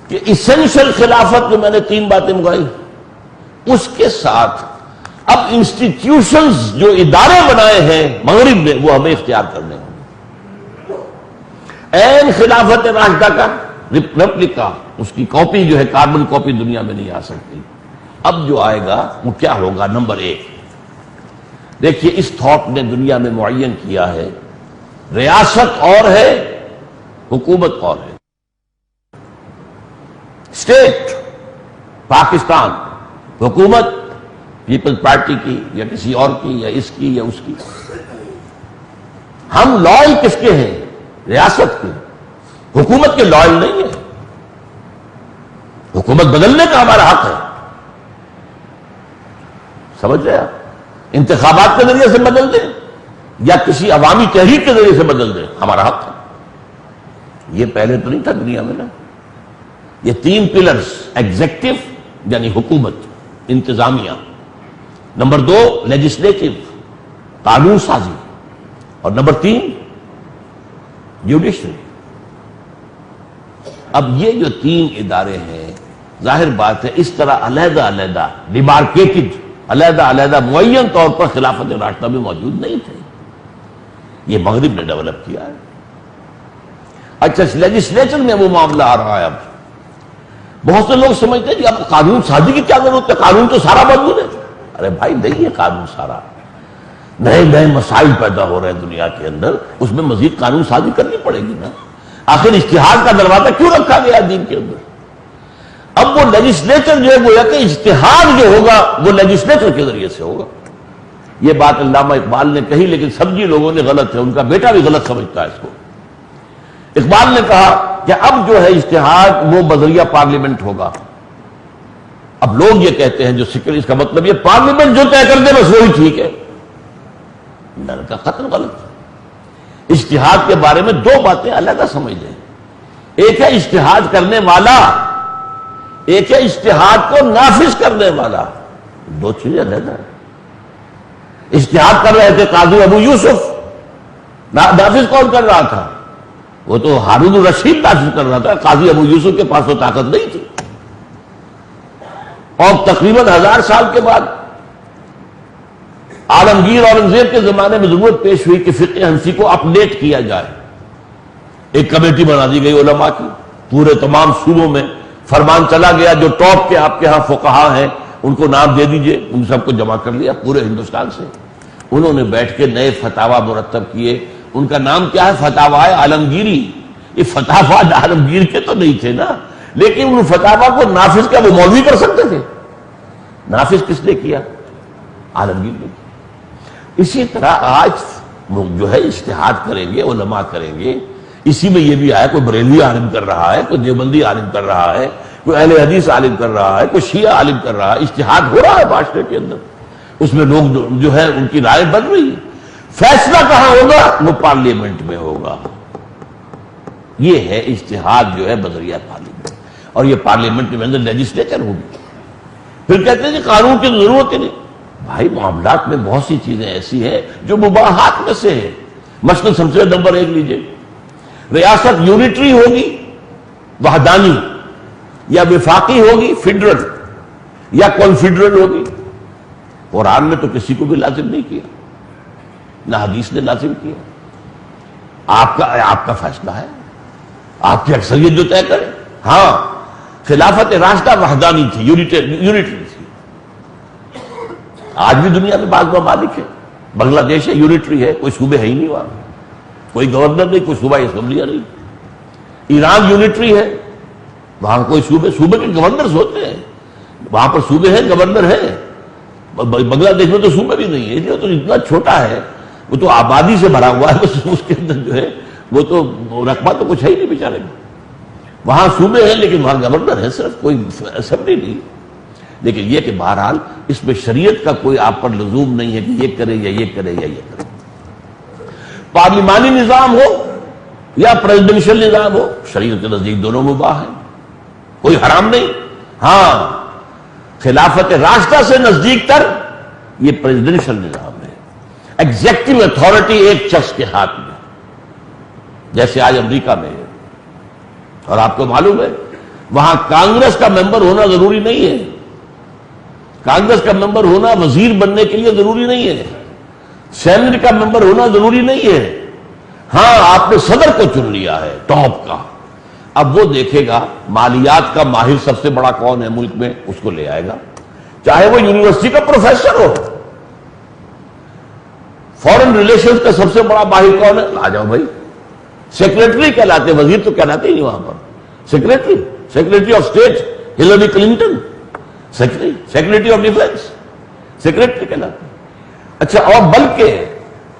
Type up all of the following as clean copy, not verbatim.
کہ اسینشل خلافت جو میں نے 3 باتیں مگائی، اس کے ساتھ اب انسٹیٹیوشنز جو ادارے بنائے ہیں مغرب میں وہ ہمیں اختیار کرنے ہوں۔ این خلافت راشدہ کا ریپلکا، اس کی کاپی جو ہے کاربن کاپی دنیا میں نہیں آ سکتی۔ اب جو آئے گا وہ کیا ہوگا؟ نمبر 1 دیکھیے، اس تھاٹ نے دنیا میں معین کیا ہے ریاست اور ہے، حکومت اور ہے۔ اسٹیٹ پاکستان، حکومت پیپلز پارٹی کی یا کسی اور کی یا اس کی یا اس کی۔ ہم لائل کس کے ہیں؟ ریاست کے، حکومت کے لائل نہیں ہے۔ حکومت بدلنے کا ہمارا حق ہے، سمجھ رہے آپ؟ انتخابات کے ذریعے سے بدل دیں یا کسی عوامی تحریک کے ذریعے سے بدل دیں، ہمارا حق ہے۔ یہ پہلے تو نہیں تھا دنیا میں نا۔ یہ 3 پلرز، ایگزیکٹو یعنی حکومت، انتظامیہ، نمبر 2 لیجسلیٹو قانون سازی، اور نمبر 3 جوڈیشری۔ اب یہ جو 3 ادارے ہیں، ظاہر بات ہے اس طرح علیحدہ علیحدہ ڈیمارکیٹڈ، علیحدہ علیحدہ معین طور پر خلافت راشدہ میں موجود نہیں تھے، یہ مغرب نے ڈیولپ کیا ہے۔ اچھا، لیجسلیچر میں وہ معاملہ آ رہا ہے۔ اب بہت سے لوگ سمجھتے ہیں کہ اب قانون سازی کی کیا ضرورت ہے، قانون تو سارا موجود ہے۔ ارے بھائی نہیں ہے قانون سارا، نئے نئے مسائل پیدا ہو رہے ہیں دنیا کے اندر، اس میں مزید قانون سازی کرنی پڑے گی نا۔ آخر اجتہاد کا دروازہ کیوں رکھا گیا دین کے اندر؟ اب وہ لیجسلیچر جو ہے وہ کہ اجتہاد جو ہوگا وہ لیجسلیچر کے ذریعے سے ہوگا۔ یہ بات علامہ اقبال نے کہی، لیکن سمجھی لوگوں نے غلط ہے، ان کا بیٹا بھی غلط سمجھتا ہے اس کو۔ اقبال نے کہا کہ اب جو ہے اجتہاد وہ بذریعہ پارلیمنٹ ہوگا۔ اب لوگ یہ کہتے ہیں جو سیکولر، اس کا مطلب یہ پارلیمنٹ جو طے کر دے بس وہی ٹھیک ہے۔ میں نے کہا قطعاً غلط۔ اجتہاد کے بارے میں 2 باتیں علیحدہ سمجھ لیں، ایک ہے اجتہاد کرنے والا، ایک ہے اجتہاد کو نافذ کرنے والا، 2 چیزیں علیحدہ ہیں۔ اجتہاد کر رہے تھے قاضی ابو یوسف، نافذ کون کر رہا تھا؟ وہ تو ہارون الرشید نافذ کر رہا تھا، قاضی ابو یوسف کے پاس وہ طاقت نہیں تھی۔ اور تقریباً 1000 سال کے بعد عالمگیر اورنگزیب کے زمانے میں ضرورت پیش ہوئی کہ فقہ حنفی کو اپڈیٹ کیا جائے۔ ایک کمیٹی بنا دی گئی علماء کی، پورے تمام صوبوں میں فرمان چلا گیا، جو ٹاپ کے آپ کے ہاں فقہا ہیں ان کو نام دے دیجئے، ان سب کو جمع کر لیا پورے ہندوستان سے۔ انہوں نے بیٹھ کے نئے فتاوا مرتب کیے، ان کا نام کیا ہے؟ فتاوائے عالمگیری۔ یہ فتاوا عالمگیر کے تو نہیں تھے نا، لیکن ان فتاوا کو نافذ کیا وہ مولوی کر سکتے تھے؟ نافذ کس نے کیا؟ عالمگیر نے کیا۔ اسی طرح آج جو ہے اجتہاد کریں گے، علماء کریں گے، اسی میں یہ بھی آیا کوئی بریلوی عالم کر رہا ہے، کوئی دیوبندی عالم کر رہا ہے، کوئی اہل حدیث عالم کر رہا ہے، کوئی شیعہ عالم کر رہا ہے، اجتہاد ہو رہا ہے معاشرے کے اندر، اس میں لوگ جو ہے ان کی رائے بن رہی ہے۔ فیصلہ کہاں ہوگا؟ وہ پارلیمنٹ میں ہوگا۔ یہ ہے اجتہاد جو ہے بذریعہ پارلیمنٹ، اور یہ پارلیمنٹ کے اندر لیجسلیچر ہوگی۔ پھر کہتے ہیں کہ قانون کی ضرورت ہی نہیں۔ بھائی معاملات میں بہت سی چیزیں ایسی ہیں جو مباحات میں سے ہے۔ مثلا سب سے نمبر 1 لیجئے، ریاست یونٹری ہوگی وحدانی، یا وفاقی ہوگی فیڈرل، یا کنفیڈرل ہوگی۔ قرآن نے تو کسی کو بھی لازم نہیں کیا، نہ حدیث نے لازم کیا۔ آپ کا فیصلہ ہے، آپ کی اکثریت جو طے کرے۔ ہاں، خلافت راشدہ وحدانی تھی، یونٹری تھی۔ آج بھی دنیا میں بعض ممالک ہے، بنگلہ دیش ہے یونٹری ہے، کوئی صوبے ہے ہی نہیں وہاں، کوئی گورنر نہیں، کوئی صوبائی اسمبلیاں نہیں۔ ایران یونٹری ہے، وہاں کوئی صوبے کے گورنرز ہوتے ہیں، وہاں پر صوبے ہیں، گورنر ہے۔ بنگلہ دیش میں تو صوبے بھی نہیں ہے، جو تو اتنا چھوٹا ہے، وہ تو آبادی سے بھرا ہوا ہے، بس اس کے اندر جو ہے وہ تو رقبہ تو کچھ ہے ہی نہیں بیچارے میں۔ وہاں صوبے ہیں لیکن وہاں گورنر ہے، صرف کوئی اسمبلی نہیں۔ لیکن یہ کہ بہرحال اس میں شریعت کا کوئی آپ پر لزوم نہیں ہے کہ یہ کرے یا یہ کرے یا یہ کرے۔ پارلیمانی نظام ہو یا پریزیڈنشل نظام ہو، شریعت کے نزدیک دونوں مباح ہیں، کوئی حرام نہیں۔ ہاں، خلافت راشدہ سے نزدیک تر یہ پریزیڈنشل نظام ہے، ایگزیکٹو اتھارٹی ایک شخص کے ہاتھ میں، جیسے آج امریکہ میں ہے۔ اور آپ کو معلوم ہے وہاں کانگریس کا ممبر ہونا ضروری نہیں ہے. کانگریس کا ممبر ہونا وزیر بننے کے لیے ضروری نہیں ہے. سینٹ کا ممبر ہونا ضروری نہیں ہے. ہاں آپ نے صدر کو چن لیا ہے ٹاپ کا. اب وہ دیکھے گا مالیات کا ماہر سب سے بڑا کون ہے ملک میں, اس کو لے آئے گا, چاہے وہ یونیورسٹی کا پروفیسر ہو. فورن ریلیشنز کا سب سے بڑا ماہر کون ہے, آ جاؤ بھائی. سیکریٹری کہلاتے, وزیر تو کہلاتے ہی نہیں وہاں پر. Secretary of state Hillary Clinton, secretary of defence, secretary کہلاتے. اچھا, اور بلکہ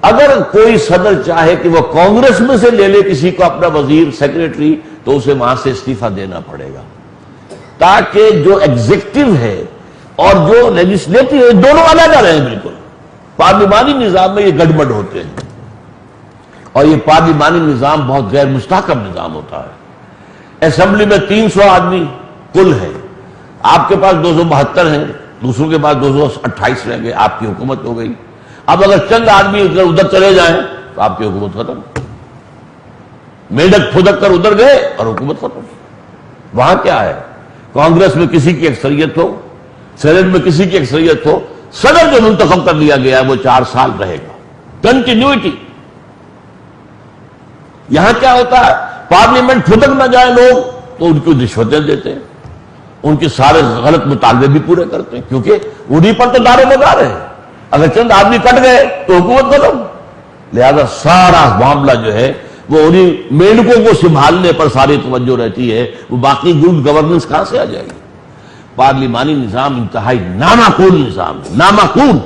اگر کوئی صدر چاہے کہ وہ کانگریس میں سے لے لے کسی کو اپنا وزیر سیکریٹری, تو اسے وہاں سے استعفیٰ دینا پڑے گا, تاکہ جو ایگزیکٹو ہے اور جو لیجسلیٹو ہے دونوں الگ رہیں بالکل. پارلیمانی نظام میں یہ گڑبڑ ہوتے ہیں, اور یہ پارلیمانی نظام بہت غیر مستحکم نظام ہوتا ہے. اسمبلی میں 300 آدمی کل ہے, آپ کے پاس 272 ہیں, دوسروں کے پاس 228 رہ گئے, آپ کی حکومت ہو گئی. اب اگر چند آدمی ادھر چلے جائیں تو آپ کی حکومت ختم. میڈک پھدک کر ادھر گئے اور حکومت ختم. وہاں کیا ہے, کانگریس میں کسی کی اکثریت ہو, سینٹ میں کسی کی اکثریت ہو, صدر جو منتخب کر لیا گیا ہے وہ 4 سال رہے گا, کنٹینیوٹی. یہاں کیا ہوتا ہے, پارلیمنٹ پھدک نہ جائے لوگ تو ان کو رشوتیں دیتے ہیں, ان کے سارے غلط مطالبے بھی پورے کرتے ہیں, کیونکہ انہیں پر تو دار و مدار ہے. اگر چند آدمی کٹ گئے تو حکومت ختم. لہذا سارا معاملہ جو ہے وہ انہیں مینڈکوں کو سنبھالنے پر ساری توجہ رہتی ہے, وہ باقی گڈ گورننس کہاں سے آ جائے گی. پارلیمانی نظام انتہائی نامعقول نظام ہے, نامعقول.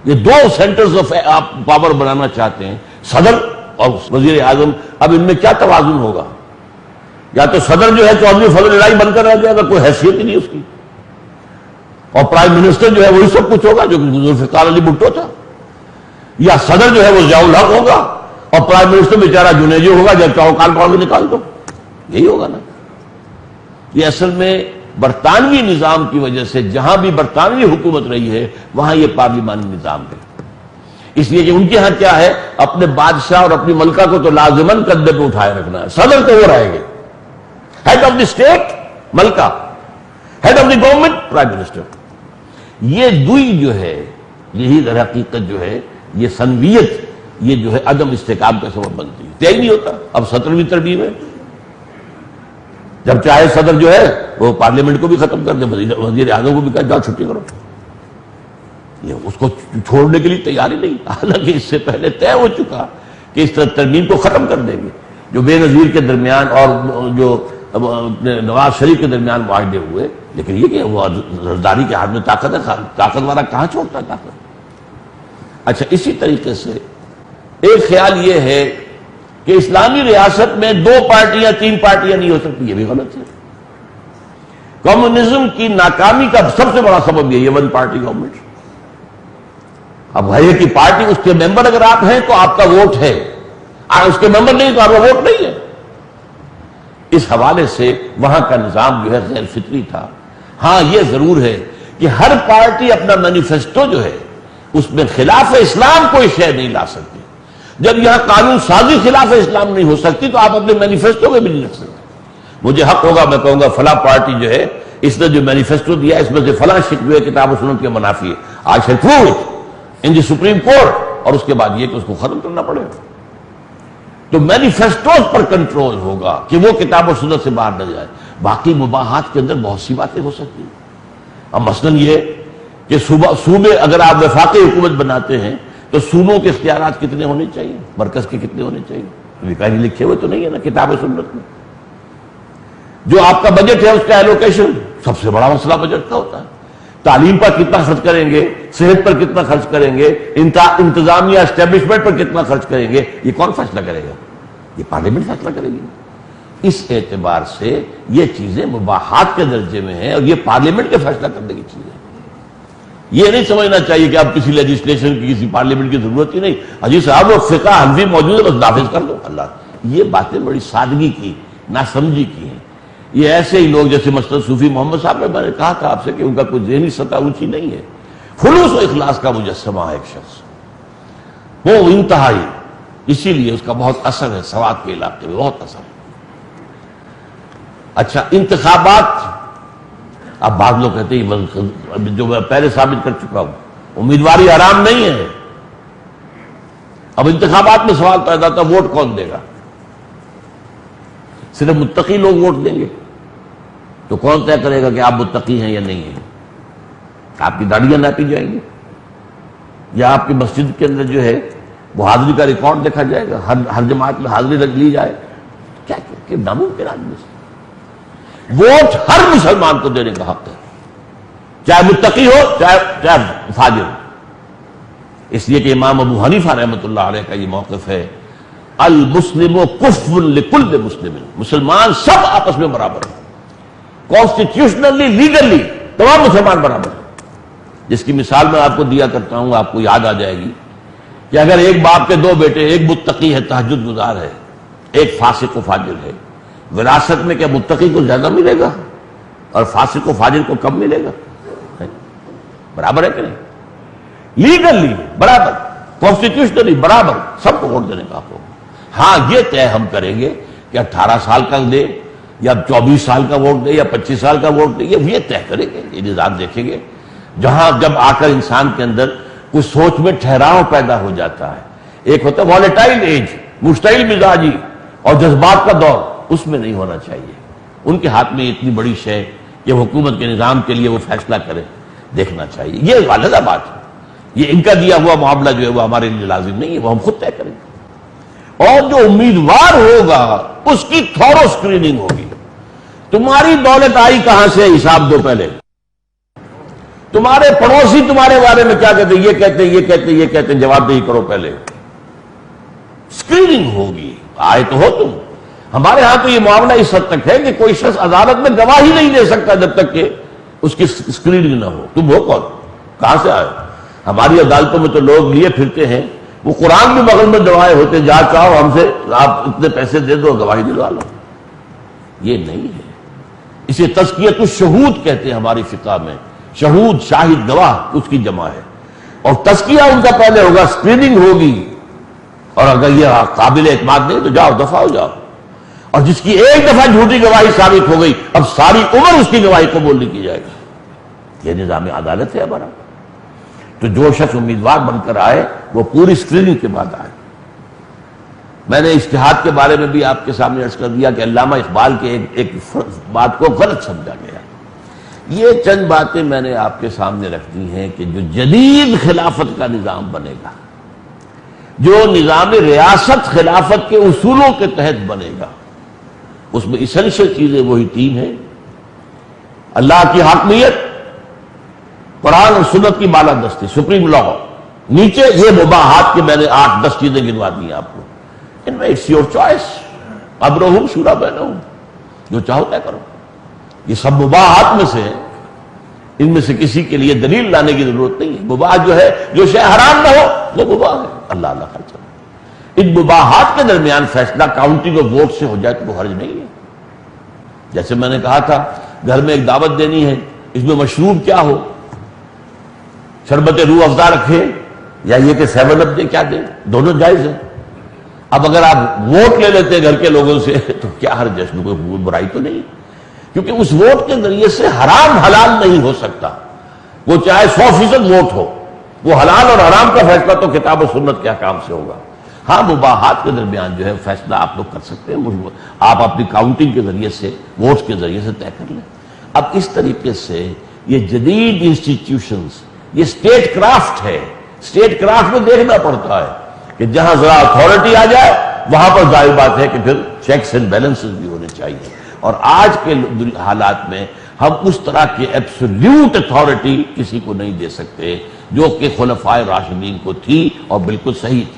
یہ 2 سینٹرز آف پاور بنانا چاہتے ہیں, صدر اور وزیر اعظم. اب ان میں کیا توازن ہوگا؟ یا تو صدر جو ہے چودھری فضل الہی بن کر رہ جائے گا, کوئی حیثیت ہی نہیں اس کی, اور پرائم منسٹر جو ہے وہی سب کچھ ہوگا جو ذوالفقار علی بھٹو تھا. یا صدر جو ہے وہ ضیاء الحق ہوگا اور پرائم منسٹر بیچارہ جنیجو ہوگا, جب چاہو کال پاڑ کے نکال دو. یہی ہوگا نا. یہ اصل میں برطانوی نظام کی وجہ سے, جہاں بھی برطانوی حکومت رہی ہے وہاں یہ پارلیمانی نظام ہے. اس لیے کہ ان کے ہاں کیا ہے, اپنے بادشاہ اور اپنی ملکہ کو تو لازماً کندھے پہ اٹھائے رکھنا ہے. صدر تو وہ رہیں گے, ہیڈ آف دی اسٹیٹ ملکہ, head of the government prime minister. یہ دوئی جو ہے, یہی در حقیقت جو ہے یہ سنویت, یہ جو ہے عدم استحکام کا سبب بنتی ہے. طے نہیں ہوتا. اب 17ویں ترمیم ہے, جب چاہے صدر جو ہے وہ پارلیمنٹ کو بھی ختم کر دے, وزیر اعظم کو بھی کہا جاؤ چھٹی کرو. یہ اس کو چھوڑنے کے لیے تیار ہی نہیں, حالانکہ اس سے پہلے طے ہو چکا کہ اس طرح ترمیم کو ختم کر دیں گے. جو بے نظیر کے درمیان اور جو نواز شریف کے درمیان معاہدے ہوئے, لیکن یہ کہ وہ زرداری کے ہاتھ میں طاقت ہے, طاقت والا کہاں چھوڑتا ہے طاقت. اچھا, اسی طریقے سے ایک خیال یہ ہے کہ اسلامی ریاست میں 2 پارٹیاں 3 پارٹیاں نہیں ہو سکتی, یہ بھی غلط ہے. کمیونزم کی ناکامی کا سب سے بڑا سبب یہ 1 پارٹی گورنمنٹ. اب ہے کہ پارٹی, اس کے ممبر اگر آپ ہیں تو آپ کا ووٹ ہے, اس کے ممبر نہیں تو آپ کا ووٹ نہیں ہے. اس حوالے سے وہاں کا نظام جو ہے غیر فطری تھا. ہاں یہ ضرور ہے کہ ہر پارٹی اپنا مینیفیسٹو جو ہے اس میں خلاف اسلام کوئی شے نہیں لا سکتی. جب یہاں قانون سازی خلاف اسلام نہیں ہو سکتی تو آپ اپنے مینیفیسٹو میں بھی نہیں لکھ سکتے. مجھے حق ہوگا, میں کہوں گا فلاں پارٹی جو ہے اس نے جو مینیفیسٹو دیا اس میں سے فلاں شک جو ہے کتاب و سنت کے منافی ہے, I shall prove it in the supreme court, اور اس کے بعد یہ کہ اس کو ختم کرنا پڑے گا. تو مینیفیسٹوز پر کنٹرول ہوگا کہ وہ کتاب و سنت سے باہر نہ جائے. باقی مباحات کے اندر بہت سی باتیں ہو سکتی ہیں. اب مثلاً یہ کہ صوبے اگر آپ وفاقی حکومت بناتے ہیں تو صوبوں کے اختیارات کتنے ہونے چاہیے, مرکز کے کتنے ہونے چاہیے, کہیں لکھے ہوئے تو نہیں ہے نا کتاب و سنت میں. جو آپ کا بجٹ ہے اس کا ایلوکیشن سب سے بڑا مسئلہ بجٹ کا ہوتا ہے. تعلیم پر کتنا خرچ کریں گے, صحت پر کتنا خرچ کریں گے, انتظامیہ اسٹیبلشمنٹ پر کتنا خرچ کریں گے, یہ کون فیصلہ کرے گا؟ یہ پارلیمنٹ فیصلہ کرے گی. اس اعتبار سے یہ چیزیں مباحات کے درجے میں ہیں اور یہ پارلیمنٹ کے فیصلہ کرنے کی چیز ہے. یہ نہیں سمجھنا چاہیے کہ اب کسی لیجسلیشن کی, کسی پارلیمنٹ کی ضرورت ہی نہیں. حجی صاحب وہ فقہ حنفی موجود ہے, بس نافذ کر دو. اللہ, یہ باتیں بڑی سادگی کی, ناسمجھی کی ہیں. یہ ایسے ہی لوگ جیسے مثلا صوفی محمد صاحب, میں نے کہا تھا آپ سے کہ ان کا کوئی ذہنی سطح اونچی نہیں ہے, خلوص و اخلاص کا مجسمہ ہے ایک شخص, وہ انتہائی. اسی لیے اس کا بہت اثر ہے سوات کے علاقے میں, بہت اثر ہے. اچھا انتخابات، اب بعض لوگ کہتے ہیں جو میں پہلے ثابت کر چکا ہوں، امیدواری حرام نہیں ہے. اب انتخابات میں سوال پیدا تھا ووٹ کون دے گا؟ صرف متقی لوگ ووٹ دیں گے. تو کون طے کرے گا کہ آپ متقی ہیں یا نہیں ہیں؟ آپ کی داڑیاں ناپی جائیں گی یا آپ کی مسجد کے اندر جو ہے وہ حاضری کا ریکارڈ دیکھا جائے گا، ہر جماعت میں حاضری رکھ لی جائے؟ کیا ناممکن آدمی سے. ووٹ ہر مسلمان کو دینے کا حق ہے، چاہے متقی ہو چاہے فاجر ہو. اس لیے کہ امام ابو حنیفہ رحمۃ اللہ علیہ کا یہ موقف ہے، المسلم کفو لکل مسلم، مسلمان سب آپس میں برابر ہیں، کانسٹیٹیوشنلی لیگلی تمام مسلمان برابر ہیں. جس کی مثال میں آپ کو دیا کرتا ہوں، آپ کو یاد آ جائے گی کہ اگر ایک باپ کے دو بیٹے، ایک متقی ہے تہجد گزار ہے، ایک فاسق و فاجر ہے، وراثت میں کیا متقی کو زیادہ ملے گا اور فاسق و فاجر کو کم ملے گا؟ برابر ہے کہ نہیں؟ لیگلی برابر، کانسٹیٹیوشنلی برابر، سب کو ووٹ دینے کا حق ہوگا. ہاں یہ طے ہم کریں گے کہ 18 سال کا دے یا 24 سال کا ووٹ دے یا 25 سال کا ووٹ دے، یہ طے کریں گے، یہ نظام دیکھیں گے. جہاں جب آ کر انسان کے اندر کچھ سوچ میں ٹھہراؤ پیدا ہو جاتا ہے، ایک ہوتا ہے والیٹائل ایج، مشتعل مزاجی اور جذبات کا دور، اس میں نہیں ہونا چاہیے. ان کے ہاتھ میں اتنی بڑی شے کہ حکومت کے نظام کے لیے وہ فیصلہ کرے، دیکھنا چاہیے. یہ غلط بات ہے، یہ ان کا دیا ہوا معاملہ جو ہے وہ ہمارے لیے لازم نہیں ہے، وہ ہم خود طے کریں گے. اور جو امیدوار ہوگا اس کی تھورو اسکریننگ ہوگی. تمہاری دولت آئی کہاں سے، حساب دو پہلے. تمہارے پڑوسی تمہارے بارے میں کیا کہتے ہیں، یہ کہتے ہیں، یہ کہتے ہیں، یہ کہتے ہیں، جواب دہی کرو پہلے. اسکریننگ ہوگی. آئے تو ہو تم. ہمارے ہاں تو یہ معاملہ اس حد تک ہے کہ کوئی شخص عدالت میں گواہی نہیں دے سکتا جب تک کہ اس کی اسکریننگ نہ ہو. تم ہو کون، کہاں سے آئے؟ ہماری عدالتوں میں تو لوگ لیے پھرتے ہیں، وہ قرآن بھی بغل میں دعائیں ہوتے، جا چاہو ہم سے آپ اتنے پیسے دے دو گواہی دلوا لو. یہ نہیں ہے. اسے تزکیۃ الشہود کہتے ہیں ہماری فقہ میں. شہود، شاہد، گواہ، اس کی جمع ہے. اور تزکیہ ان کا پہلے ہوگا، اسکریننگ ہوگی. اور اگر یہ قابل اعتماد نہیں تو جاؤ، دفع ہو جاؤ. اور جس کی ایک دفعہ جھوٹی گواہی ثابت ہو گئی، اب ساری عمر اس کی گواہی قبول نہیں کی جائے گی. یہ نظام عدالت ہے ہمارا. تو جو شخص امیدوار بن کر آئے وہ پوری اسکریننگ کے بعد آئے. میں نے اجتہاد کے بارے میں بھی آپ کے سامنے عرض کر دیا کہ علامہ اقبال کے ایک بات کو غلط سمجھا گیا. یہ چند باتیں میں نے آپ کے سامنے رکھ دی ہیں کہ جو جدید خلافت کا نظام بنے گا، جو نظام ریاست خلافت کے اصولوں کے تحت بنے گا، اس میں اسینشل چیزیں وہی 3 ہیں. اللہ کی حاکمیت، قرآن اور سنت کی بالادستی، سپریم لا. نیچے یہ مباحات کے میں نے 8-10 چیزیں گنوا دی ہیں آپ کو. ان میں اٹس یور چوائس، امرہم شورا بینہم، جو چاہو طے کرو. یہ سب مباحات میں سے ہیں، ان میں سے کسی کے لیے دلیل لانے کی ضرورت نہیں ہے. مباح جو ہے، جو شے حرام نہ ہو وہ مباح ہے. اللہ خرچہ. ان مباحات کے درمیان فیصلہ کاؤنٹنگ آف ووٹ سے ہو جائے تو وہ حرج نہیں ہے. جیسے میں نے کہا تھا گھر میں ایک دعوت دینی ہے، اس میں مشروب کیا ہو، شربت روح افزا رکھے یا یہ کہ 7 اپ دے، کیا دیں، دونوں جائز ہیں. اب اگر آپ ووٹ لے لیتے ہیں گھر کے لوگوں سے تو کیا ہر جشن، کوئی برائی تو نہیں، کیونکہ اس ووٹ کے ذریعے سے حرام حلال نہیں ہو سکتا. وہ چاہے 100% ووٹ ہو، وہ حلال اور حرام کا فیصلہ تو کتاب و سنت کے احکام سے ہوگا. ہاں مباحات کے درمیان جو ہے فیصلہ آپ لوگ کر سکتے ہیں، آپ اپنی کاؤنٹنگ کے ذریعے سے، ووٹس کے ذریعے سے طے کر لیں. اب اس طریقے سے یہ جدید انسٹیٹیوشنز، یہ اسٹیٹ کرافٹ ہے. اسٹیٹ کرافٹ میں دیکھنا پڑتا ہے کہ جہاں ذرا اتھارٹی آ جائے وہاں پر ظاہر بات ہے کہ پھر چیکس اینڈ بیلنسز بھی ہونے چاہیے. اور آج کے حالات میں ہم اس طرح کی ایبسولوٹ اتھارٹی کسی کو نہیں دے سکتے جو کہ خلفائے راشدین کو تھی اور بالکل صحیح تھی.